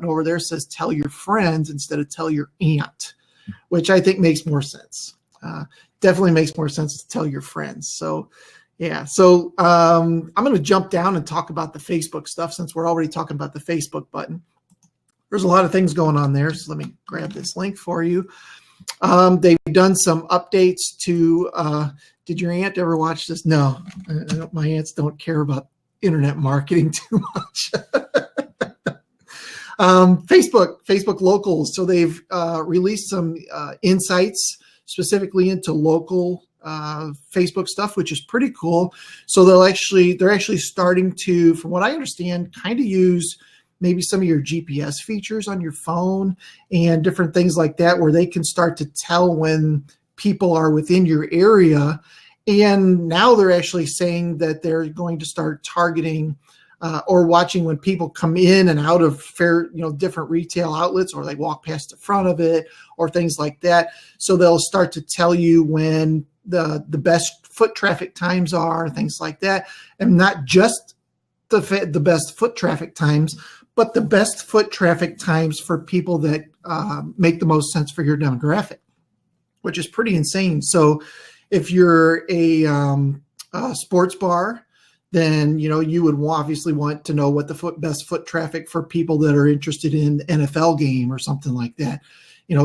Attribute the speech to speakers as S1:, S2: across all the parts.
S1: over there says tell your friends instead of tell your aunt, which I think makes more sense. Definitely makes more sense to tell your friends. So yeah, so I'm going to jump down and talk about the Facebook stuff since we're already talking about the Facebook button. There's a lot of things going on there, so let me grab this link for you. They've done some updates to, did your aunt ever watch this? No, my aunts don't care about internet marketing too much. Facebook locals. So they've released some insights specifically into local Facebook stuff, which is pretty cool. So they're actually starting to, from what I understand, kind of use maybe some of your GPS features on your phone and different things like that, where they can start to tell when people are within your area. And now they're actually saying that they're going to start targeting or watching when people come in and out of different retail outlets, or they walk past the front of it, or things like that. So they'll start to tell you when the best foot traffic times are, things like that, and not just the best foot traffic times, but the best foot traffic times for people that make the most sense for your demographic, which is pretty insane. So if you're a sports bar, then you would obviously want to know what the best foot traffic for people that are interested in the NFL game or something like that.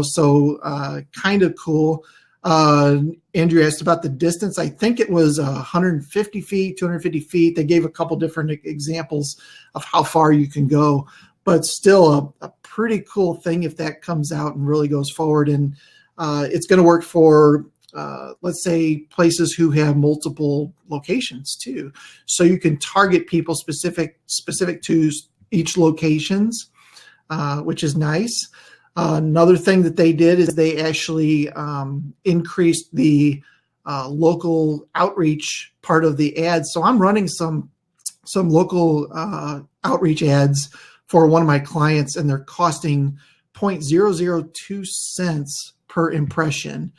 S1: So kind of cool. Andrew asked about the distance. I think it was 150 feet, 250 feet. They gave a couple different examples of how far you can go, but still a pretty cool thing if that comes out and really goes forward. And it's going to work for, let's say, places who have multiple locations too. So you can target people specific to each locations, which is nice. Another thing that they did is they actually increased the local outreach part of the ads. So I'm running some local outreach ads for one of my clients, and they're costing 0.002 cents per impression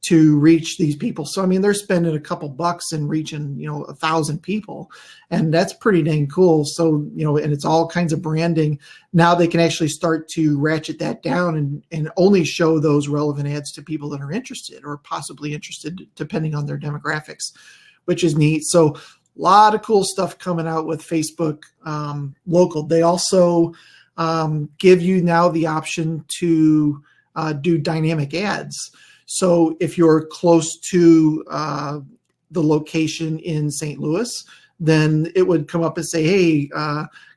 S1: to reach these people. So, I mean, they're spending a couple bucks and reaching, 1,000 people, and that's pretty dang cool. So, and it's all kinds of branding. Now they can actually start to ratchet that down and only show those relevant ads to people that are interested or possibly interested, depending on their demographics, which is neat. So a lot of cool stuff coming out with Facebook local. They also give you now the option to do dynamic ads. So if you're close to the location in St. Louis, then it would come up and say, hey,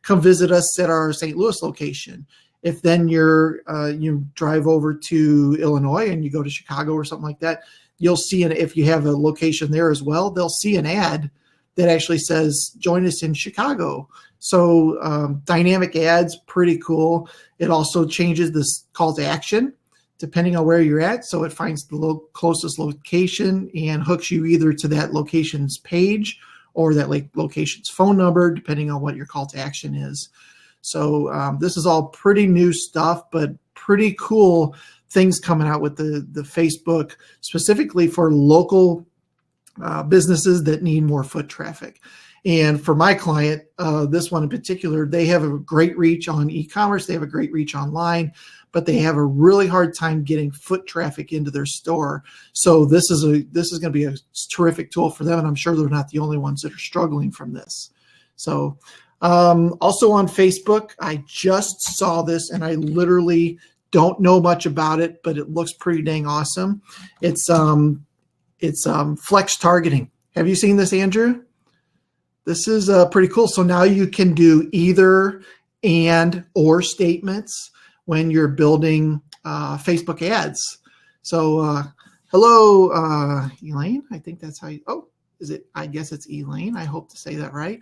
S1: come visit us at our St. Louis location. If then you drive over to Illinois and you go to Chicago or something like that, you'll see, if you have a location there as well, they'll see an ad that actually says, join us in Chicago. So dynamic ads, pretty cool. It also changes this call to action depending on where you're at. So it finds the closest location and hooks you either to that location's page or that location's phone number, depending on what your call to action is. So this is all pretty new stuff, but pretty cool things coming out with the Facebook, specifically for local businesses that need more foot traffic. And for my client, this one in particular, they have a great reach on e-commerce. They have a great reach online, but they have a really hard time getting foot traffic into their store. So this is going to be a terrific tool for them, and I'm sure they're not the only ones that are struggling from this. So also on Facebook, I just saw this, and I literally don't know much about it, but it looks pretty dang awesome. It's flex targeting. Have you seen this, Andrew? This is pretty cool. So now you can do either and or statements when you're building Facebook ads. So hello, Elaine. I think that's how you, is it? I guess it's Elaine. I hope to say that right.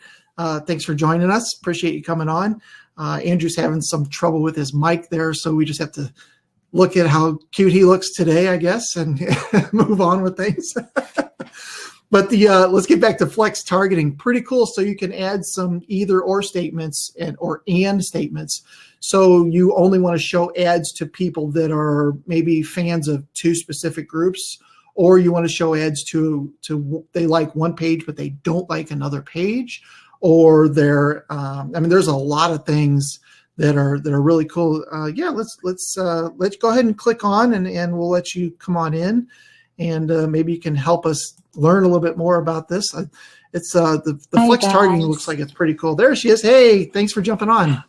S1: Thanks for joining us. Appreciate you coming on. Andrew's having some trouble with his mic there, so we just have to look at how cute he looks today, I guess, and move on with things. But let's get back to flex targeting. Pretty cool. So you can add some either or statements or statements. So you only want to show ads to people that are maybe fans of two specific groups, or you want to show ads to they like one page but they don't like another page, or they're there's a lot of things that are really cool. Yeah, let's go ahead and click on, and we'll let you come on in, and maybe you can help us learn a little bit more about this. It's the
S2: Hi,
S1: flex targeting
S2: guys.
S1: looks like it's pretty cool. There she is. Hey, thanks for jumping on.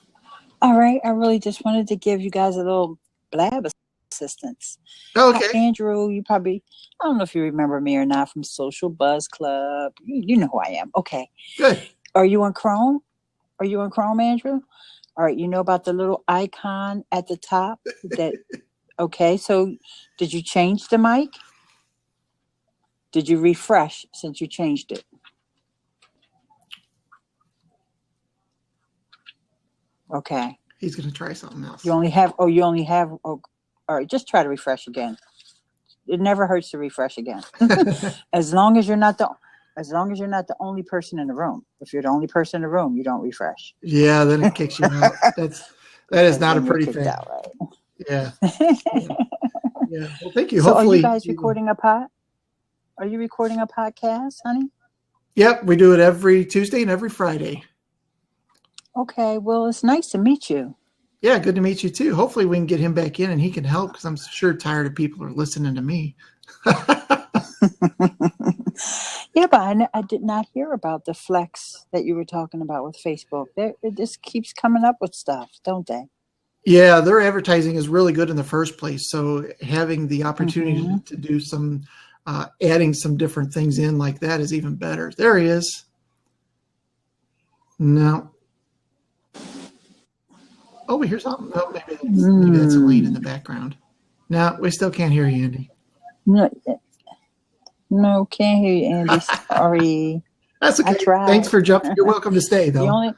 S2: All right. I really just wanted to give you guys a little blab assistance.
S1: Okay.
S2: Andrew, I don't know if you remember me or not from Social Buzz Club. You know who I am. Okay.
S1: Good.
S2: Are you on Chrome? Are you on Chrome, Andrew? All right. You know about the little icon at the top okay. So did you change the mic? Did you refresh since you changed it? Okay.
S1: He's going to try something else.
S2: All right, just try to refresh again. It never hurts to refresh again. As long as you're not the only person in the room. If you're the only person in the room, you don't refresh.
S1: Yeah, then it kicks you out. That is not a pretty thing.
S2: Out, right?
S1: Yeah. Yeah. Well, thank you.
S2: So
S1: Hopefully,
S2: are you guys recording a pod? Are you recording a podcast, honey?
S1: Yep, we do it every Tuesday and every Friday.
S2: Okay, well, it's nice to meet you.
S1: Yeah, good to meet you too. Hopefully we can get him back in and he can help, because I'm sure tired of people are listening to me.
S2: Yeah, but I did not hear about the flex that you were talking about with Facebook. It just keeps coming up with stuff, don't they?
S1: Yeah, their advertising is really good in the first place. So having the opportunity to do some, adding some different things in like that is even better. There he is. No. Oh, we hear something. Oh, maybe that's Elaine in the background. No, we still can't hear you, Andy.
S2: No, can't hear you, Andy. Sorry.
S1: That's okay. Thanks for jumping. You're welcome to stay, though.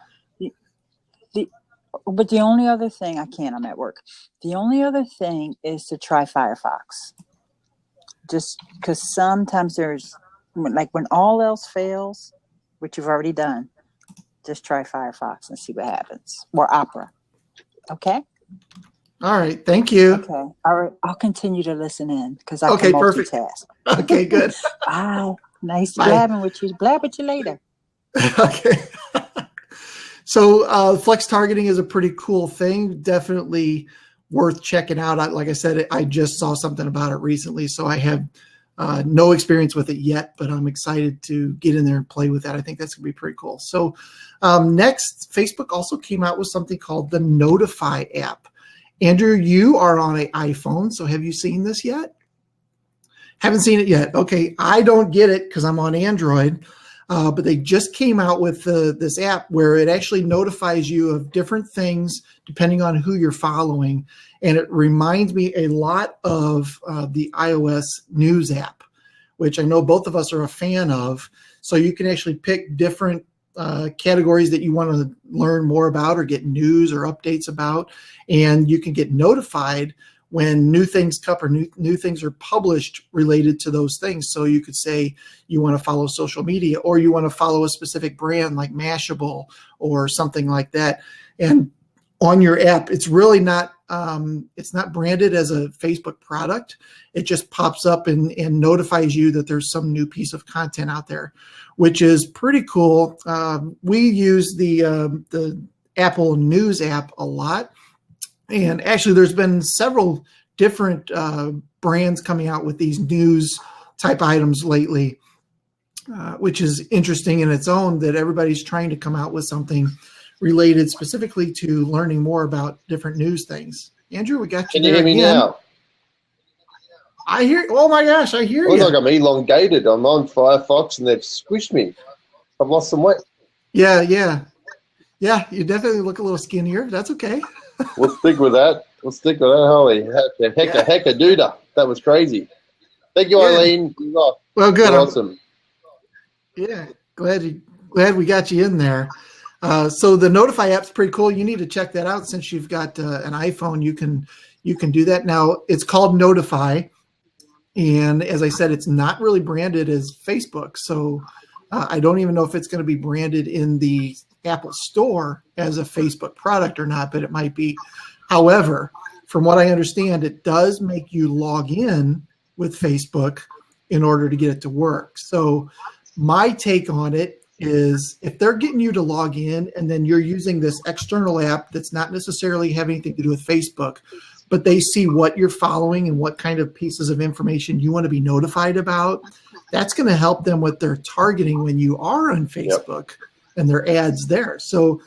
S2: But the only other thing, I'm at work. The only other thing is to try Firefox. Just because sometimes when all else fails, which you've already done, just try Firefox and see what happens. Or Opera. Okay?
S1: All right. Thank you.
S2: Okay. All right. I'll continue to listen in because I can multitask.
S1: Perfect. Okay, good.
S2: Bye. Nice blabbing with you. Blab with you later.
S1: Okay. So flex targeting is a pretty cool thing. Definitely worth checking out. Like I said, I just saw something about it recently, so I have no experience with it yet, but I'm excited to get in there and play with that. I think that's going to be pretty cool. So next, Facebook also came out with something called the Notify app. Andrew, you are on an iPhone, so have you seen this yet? Haven't seen it yet. Okay, I don't get it because I'm on Android, but they just came out with this app where it actually notifies you of different things depending on who you're following. And it reminds me a lot of the iOS News app, which I know both of us are a fan of. So you can actually pick different categories that you want to learn more about or get news or updates about. And you can get notified when new things come or new things are published related to those things. So you could say you want to follow social media, or you want to follow a specific brand like Mashable or something like that. And on your app, it's really not it's not branded as a Facebook product. It just pops up and notifies you that there's some new piece of content out there, which is pretty cool. We use the Apple News app a lot. And actually, there's been several different brands coming out with these news type items lately, which is interesting in its own, that everybody's trying to come out with something related specifically to learning more about different news things. Andrew, we got you.
S3: Can you hear me now?
S1: I hear. Oh my gosh, I hear you.
S3: Looks like I'm elongated. I'm on Firefox and they've squished me. I've lost some weight.
S1: Yeah. You definitely look a little skinnier. That's okay.
S3: We'll stick with that. Holy heck-a-doodah. That was crazy. Thank you, Eileen.
S1: Well, good.
S3: Awesome.
S1: Yeah, glad we got you in there. So the Notify app's pretty cool. You need to check that out since you've got an iPhone. You can do that now. It's called Notify, and as I said, it's not really branded as Facebook. So I don't even know if it's going to be branded in the Apple Store as a Facebook product or not, but it might be. However, from what I understand, it does make you log in with Facebook in order to get it to work. So my take on it is if they're getting you to log in and then you're using this external app that's not necessarily having anything to do with Facebook, but they see what you're following and what kind of pieces of information you want to be notified about, that's going to help them with their targeting when you are on Facebook and their ads there. So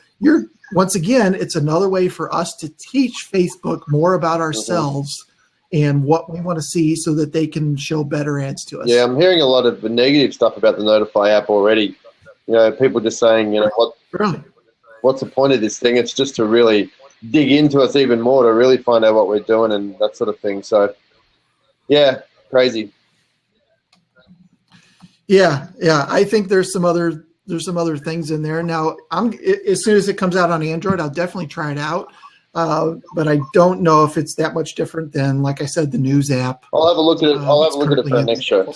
S1: once again, it's another way for us to teach Facebook more about ourselves and what we want to see so that they can show better ads to us.
S3: Yeah, I'm hearing a lot of negative stuff about the Notify app already. People just saying, what's the point of this thing? It's just to really dig into us even more, to really find out what we're doing and that sort of thing. So, yeah, crazy.
S1: Yeah. I think there's some other things in there. Now, as soon as it comes out on Android, I'll definitely try it out. But I don't know if it's that much different than, like I said, the news app.
S3: I'll have a look at it. I'll have a look at it for our next show.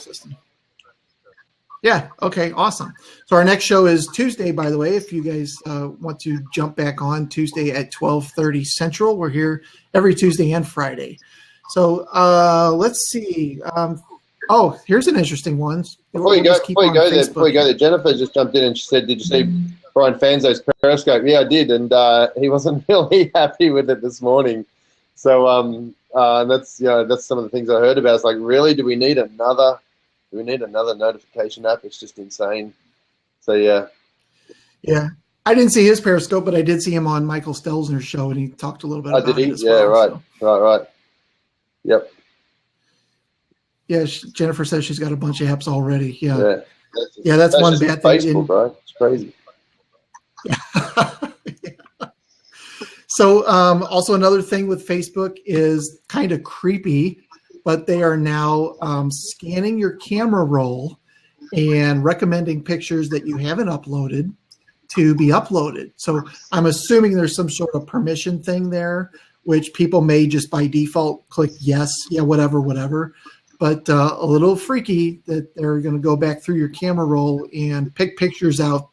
S1: Yeah. Okay. Awesome. So our next show is Tuesday, by the way, if you guys want to jump back on Tuesday at 12:30 Central. We're here every Tuesday and Friday. So let's see. Here's an interesting one.
S3: Before you go there, Jennifer just jumped in and she said, "Did you see Brian Fanzo's Periscope?" Yeah, I did, and he wasn't really happy with it this morning. So that's some of the things I heard about. It's like, really, do we need another notification app? It's just insane. So yeah. I didn't see his Periscope, but I did see him on Michael Stelzner's show, and he talked a little bit about it as well. Right. Yep.
S1: Yeah, Jennifer says she's got a bunch of apps already. Yeah, that's one bad thing.
S3: Facebook, right? It's crazy.
S1: Yeah. So also another thing with Facebook is kind of creepy, but they are now scanning your camera roll and recommending pictures that you haven't uploaded to be uploaded. So I'm assuming there's some sort of permission thing there, which people may just by default click yes, yeah, whatever. But a little freaky that they're going to go back through your camera roll and pick pictures out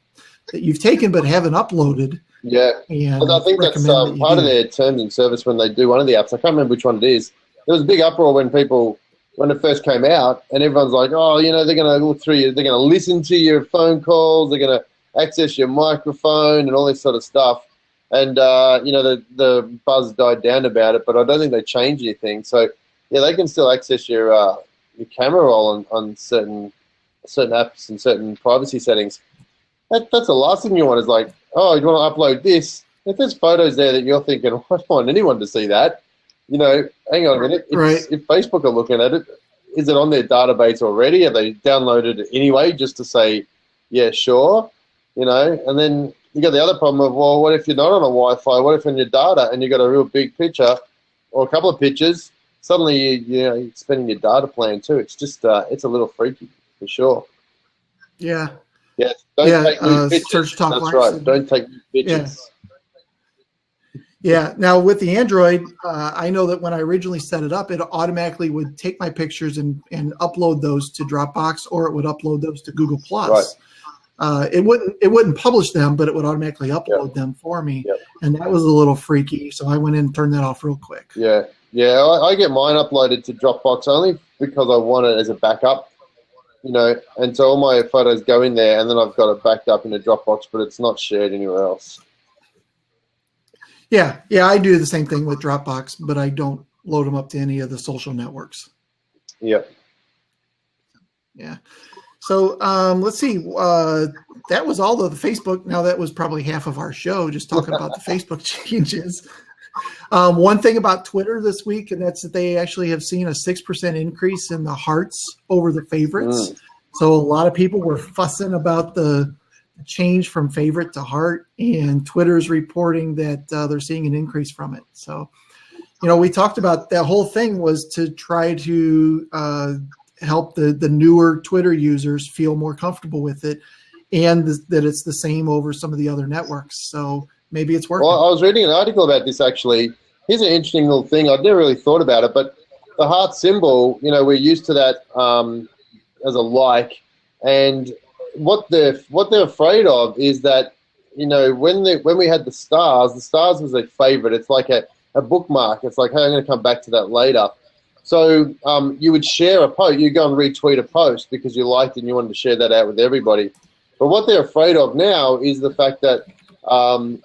S1: that you've taken but haven't uploaded.
S3: Yeah,
S1: and
S3: I think that's part of their terms and service when they do one of the apps. I can't remember which one it is. There was a big uproar when it first came out, and everyone's like, they're going to look through you, they're going to listen to your phone calls, they're going to access your microphone and all this sort of stuff. And, the buzz died down about it, but I don't think they changed anything. So, yeah, they can still access your camera roll on certain apps and certain privacy settings. That's the last thing you want is like, oh, you want to upload this. If there's photos there that you're thinking, I don't want anyone to see that, hang on a minute. If Facebook are looking at it, is it on their database already? Have they downloaded it anyway just to say, yeah, sure? And then you got the other problem of, well, what if you're not on a Wi-Fi? What if in your data and you got a real big picture or a couple of pictures, suddenly you're spending your data plan too. It's just it's a little freaky for sure.
S1: Yeah.
S3: Yeah. Don't take new pictures.
S1: Search Talk
S3: That's
S1: Live
S3: right.
S1: said.
S3: Don't take new pictures.
S1: Yeah. Now with the Android, I know that when I originally set it up, it automatically would take my pictures and upload those to Dropbox, or it would upload those to Google Plus.
S3: Right.
S1: It wouldn't publish them, but it would automatically upload them for me.
S3: Yep.
S1: And that was a little freaky. So I went in and turned that off real quick.
S3: Yeah. Yeah. I get mine uploaded to Dropbox only because I want it as a backup, and so all my photos go in there and then I've got it backed up in a Dropbox, but it's not shared anywhere else.
S1: Yeah. I do the same thing with Dropbox, but I don't load them up to any of the social networks.
S3: Yep.
S1: Yeah. So let's see. That was all of the Facebook. Now that was probably half of our show, just talking about the Facebook changes. One thing about Twitter this week, and that's that they actually have seen a 6% increase in the hearts over the favorites. So a lot of people were fussing about the change from favorite to heart, and Twitter's reporting that they're seeing an increase from it. So, we talked about that whole thing was to try to help the newer Twitter users feel more comfortable with it, and that it's the same over some of the other networks. So maybe it's working.
S3: Well, I was reading an article about this actually. Here's an interesting little thing. I'd never really thought about it, but the heart symbol, we're used to that as a like, and what they're afraid of is that when we had the stars was a favorite. It's like a bookmark. It's like, hey, I'm going to come back to that later. So you would share a post. You go and retweet a post because you liked it and you wanted to share that out with everybody. But what they're afraid of now is the fact that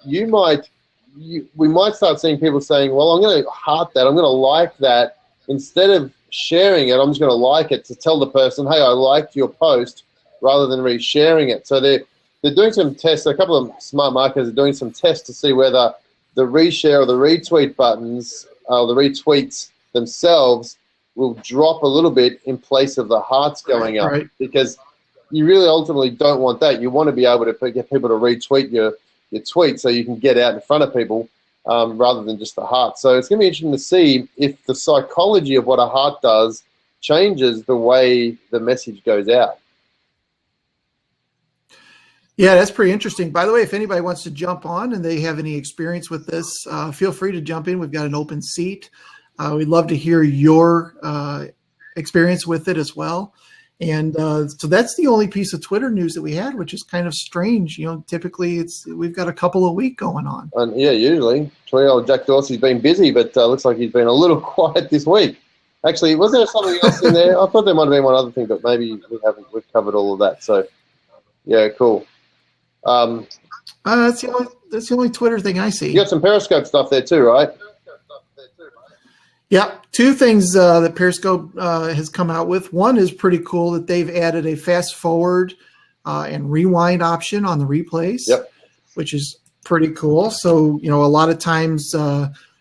S3: we might start seeing people saying, well, I'm going to heart that, I'm going to like that. Instead of sharing it, I'm just going to like it to tell the person, hey, I liked your post, rather than resharing it. So they're doing some tests. A couple of smart marketers are doing some tests to see whether the reshare or the retweet buttons, the retweets themselves, will drop a little bit in place of the hearts going up.
S1: Right.
S3: Because you really ultimately don't want that. You want to be able to get people to retweet your tweet so you can get out in front of people, rather than just the heart. So it's going to be interesting to see if the psychology of what a heart does changes the way the message goes out.
S1: Yeah, that's pretty interesting. By the way, if anybody wants to jump on and they have any experience with this, feel free to jump in. We've got an open seat. We'd love to hear your experience with it as well. And so that's the only piece of Twitter news that we had, which is kind of strange. Typically we've got a couple a week going on.
S3: And yeah, usually. Old Jack Dorsey's been busy, but looks like he's been a little quiet this week. Actually, was there something else in there? I thought there might have been one other thing, but maybe we've covered all of that. So yeah, cool.
S1: That's the only Twitter thing I see.
S3: You got some Periscope stuff there too, right?
S1: Yeah, two things that Periscope has come out with. One is pretty cool that they've added a fast forward and rewind option on the replays,
S3: yep,
S1: which is pretty cool. So, a lot of times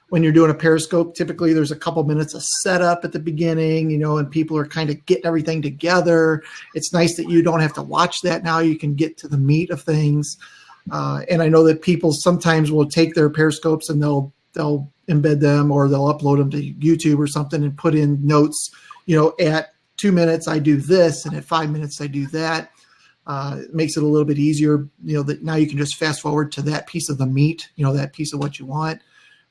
S1: when you're doing a Periscope, typically there's a couple minutes of setup at the beginning, and people are kind of getting everything together. It's nice that you don't have to watch that now. You can get to the meat of things. And I know that people sometimes will take their Periscopes and they'll embed them or they'll upload them to YouTube or something and put in notes, at 2 minutes I do this and at 5 minutes I do that. It makes it a little bit easier, that now you can just fast forward to that piece of the meat, that piece of what you want,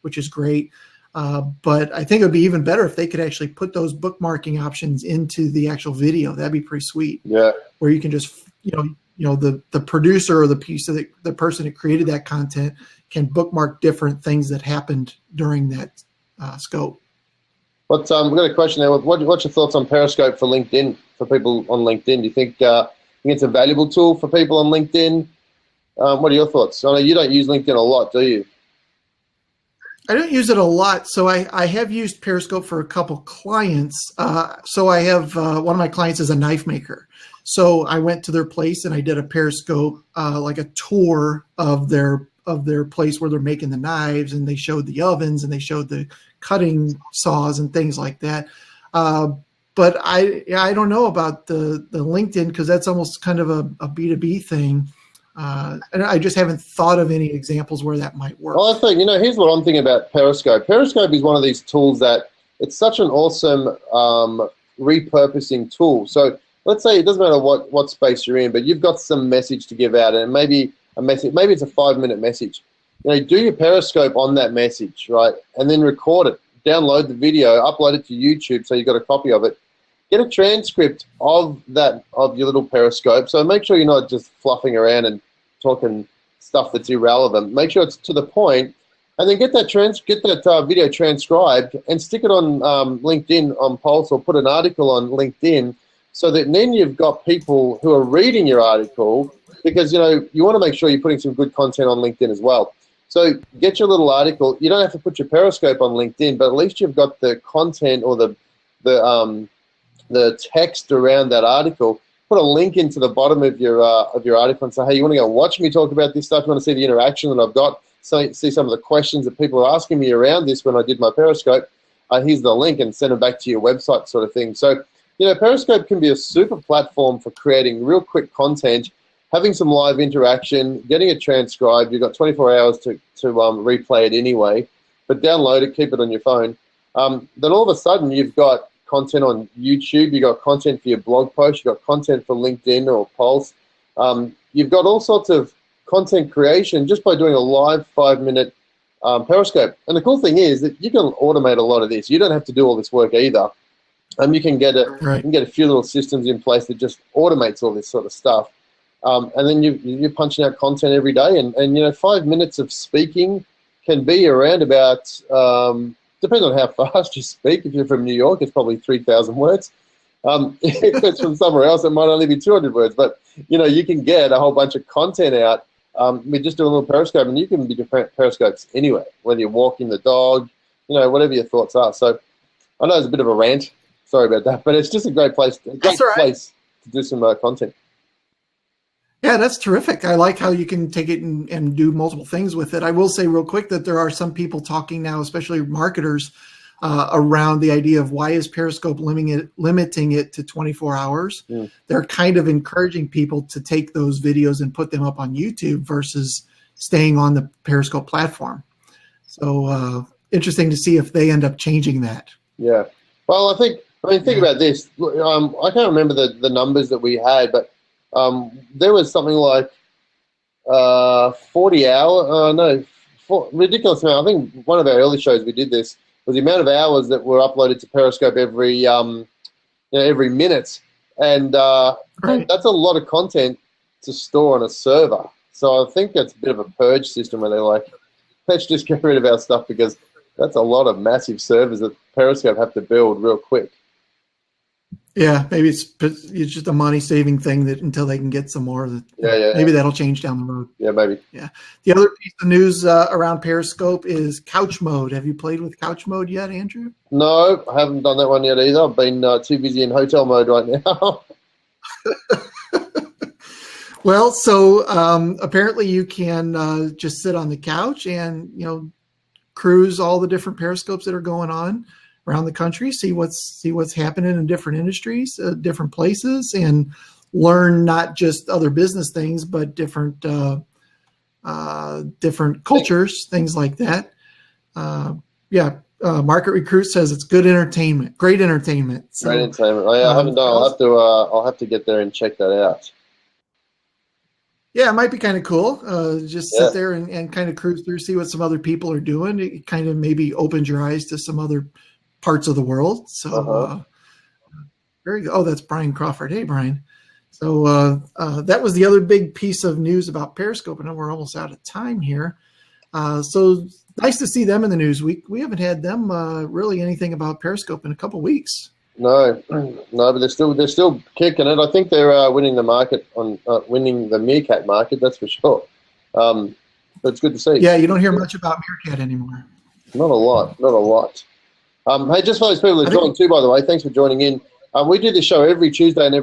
S1: which is great. But I think it would be even better if they could actually put those bookmarking options into the actual video. That'd be pretty sweet.
S3: Yeah.
S1: Where you can just, the producer or the piece of the person that created that content can bookmark different things that happened during that scope.
S3: We've got a question there. What's your thoughts on Periscope for LinkedIn, for people on LinkedIn? Do you think it's a valuable tool for people on LinkedIn? What are your thoughts? I know you don't use LinkedIn a lot, do you?
S1: I don't use it a lot. So I have used Periscope for a couple clients. So I have one of my clients is a knife maker. So I went to their place and I did a Periscope, like a tour of their place where they're making the knives, and they showed the ovens and they showed the cutting saws and things like that. But I don't know about the LinkedIn, because that's almost kind of a B2B thing. And I just haven't thought of any examples where that might work.
S3: Well, I think, here's what I'm thinking about Periscope. Periscope is one of these tools that it's such an awesome repurposing tool. So let's say it doesn't matter what space you're in, but you've got some message to give out, and maybe it's a 5-minute message. Do your Periscope on that message, right? And then record it, download the video, upload it to YouTube so you've got a copy of it. Get a transcript of your little Periscope. So make sure you're not just fluffing around and talking stuff that's irrelevant. Make sure it's to the point, and then get that video transcribed and stick it on LinkedIn on Pulse, or put an article on LinkedIn, so that then you've got people who are reading your article, because you want to make sure you're putting some good content on LinkedIn as well. So get your little article. You don't have to put your Periscope on LinkedIn, but at least you've got the content or the text around that article. Put a link into the bottom of your article and say, hey, you want to go watch me talk about this stuff? You want to see the interaction that I've got? So see some of the questions that people are asking me around this when I did my Periscope. Here's the link, and send them back to your website, sort of thing. So Periscope can be a super platform for creating real quick content, having some live interaction, getting it transcribed. You've got 24 hours to replay it anyway, but download it, keep it on your phone. Then all of a sudden you've got content on YouTube, you've got content for your blog post, you've got content for LinkedIn or Pulse. You've got all sorts of content creation just by doing a live 5-minute Periscope. And the cool thing is that you can automate a lot of this. You don't have to do all this work either. You can get a few little systems in place that just automates all this sort of stuff. And then you're punching out content every day. And 5 minutes of speaking can be around about, depends on how fast you speak. If you're from New York, it's probably 3,000 words. If it's from somewhere else, it might only be 200 words. But, you can get a whole bunch of content out. We just do a little Periscope, and you can do Periscopes anywhere, whether you're walking the dog, whatever your thoughts are. So I know it's a bit of a rant. Sorry about that. But it's just a great place to do some content.
S1: Yeah, that's terrific. I like how you can take it and do multiple things with it. I will say real quick that there are some people talking now, especially marketers, around the idea of why is Periscope limiting it to 24 hours. They're kind of encouraging people to take those videos and put them up on YouTube versus staying on the Periscope platform. So interesting to see if they end up changing that. Yeah.
S3: Well, think about this. I can't remember the numbers that we had, but there was something like 40 hour, ridiculous amount. I think one of our early shows we did this was the amount of hours that were uploaded to Periscope every minute, and that's a lot of content to store on a server. So I think that's a bit of a purge system where they're like, let's just get rid of our stuff because that's a lot of massive servers that Periscope have to build real quick.
S1: Yeah, maybe it's just a money-saving thing that until they can get some more. Maybe that'll change down the road.
S3: Yeah, maybe.
S1: Yeah. The other piece of news around Periscope is Couch Mode. Have you played with Couch Mode yet, Andrew?
S3: No, I haven't done that one yet either. I've been too busy in hotel mode right now.
S1: Well, so apparently you can just sit on the couch and cruise all the different Periscopes that are going on around the country, see what's happening in different industries, different places, and learn not just other business things, but different cultures, things like that. Market Recruit says it's good entertainment, great entertainment. So,
S3: great entertainment. I haven't done. I'll have to get there and check that out.
S1: Yeah, it might be kind of cool. Just sit there and kind of cruise through, see what some other people are doing. It kind of maybe opens your eyes to some other parts of the world. So very good. Oh, that's Brian Crawford. Hey, Brian. So that was the other big piece of news about Periscope. And we're almost out of time here. So nice to see them in the news. We haven't had them really anything about Periscope in a couple of weeks.
S3: No, but they're still kicking it. I think they're winning the market winning the Meerkat market. That's for sure. But it's good to see.
S1: Yeah, you don't hear much about Meerkat anymore.
S3: Not a lot. Hey, just for those people that joined too, by the way, thanks for joining in. We do this show every Tuesday and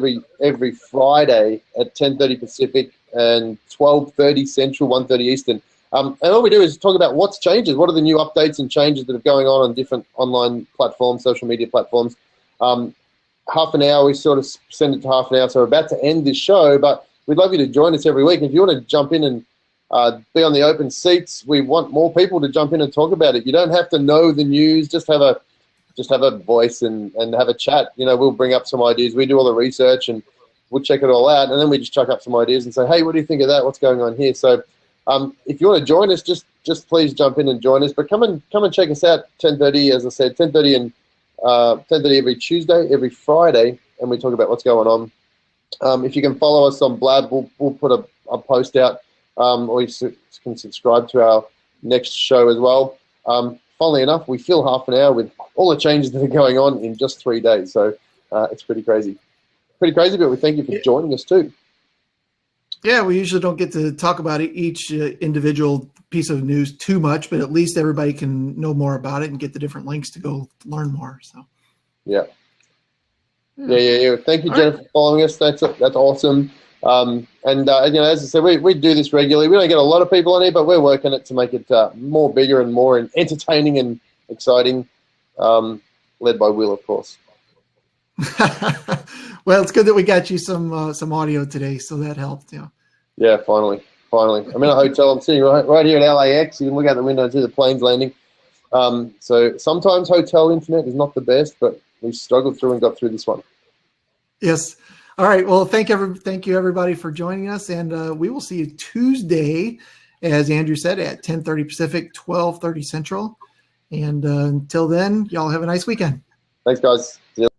S3: every Friday at 10:30 Pacific and 12:30 Central, 1:30 Eastern. And all we do is talk about what's changes, what are the new updates and changes that are going on different online platforms, social media platforms. Half an hour, we sort of send it to half an hour. So we're about to end this show, but we'd love you to join us every week. If you want to jump in and be on the open seats, we want more people to jump in and talk about it. You don't have to know the news, just have a voice and have a chat. We'll bring up some ideas. We do all the research and we'll check it all out, and then we just chuck up some ideas and say, hey, what do you think of that? What's going on here? So if you want to join us, just please jump in and join us. But come and check us out. 10:30, as I said, 10:30 and 10:30 every Tuesday, every Friday, and we talk about what's going on. If you can follow us on Blab, we'll put a post out, or you can subscribe to our next show as well. Funnily enough, we fill half an hour with all the changes that are going on in just 3 days. So it's pretty crazy. But we thank you for joining us too.
S1: Yeah, we usually don't get to talk about each individual piece of news too much, but at least everybody can know more about it and get the different links to go learn more. So,
S3: yeah. Thank you, Jennifer, for following us. That's awesome. As I said, we do this regularly. We don't get a lot of people on here, but we're working it to make it more bigger and more entertaining and exciting. Led by Will, of course.
S1: Well, it's good that we got you some audio today, so that helped. Yeah.
S3: Yeah, finally. I'm in a hotel. I'm sitting right here at LAX. You can look out the window and see the planes landing. So sometimes hotel internet is not the best, but we struggled through and got through this one.
S1: Yes. All right. Well, thank you everybody for joining us, and we will see you Tuesday, as Andrew said, at 10:30 Pacific, 12:30 Central. And until then, y'all have a nice weekend.
S3: Thanks, guys. See you.